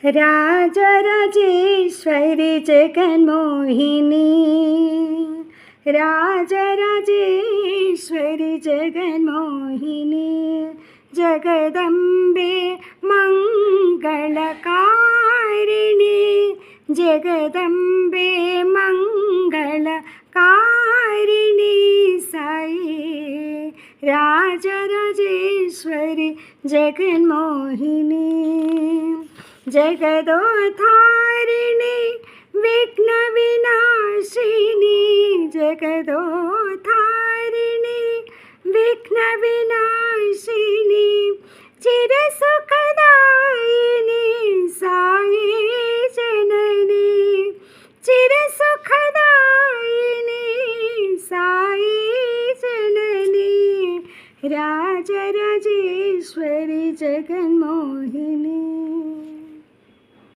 Rajarajeshwari Jaganmohini, Rajarajeshwari Jaganmohini, Jagdambe मङ्गलकारिणी, Jagdambe मङ्गलकारिणी Sai, Rajarajeshwari Jaganmohini, जगदोद्धारिणी विघ्नविनाशिनी, जगदोद्धारिणी विघ्नविनाशिनी, चिरसुखदायिनी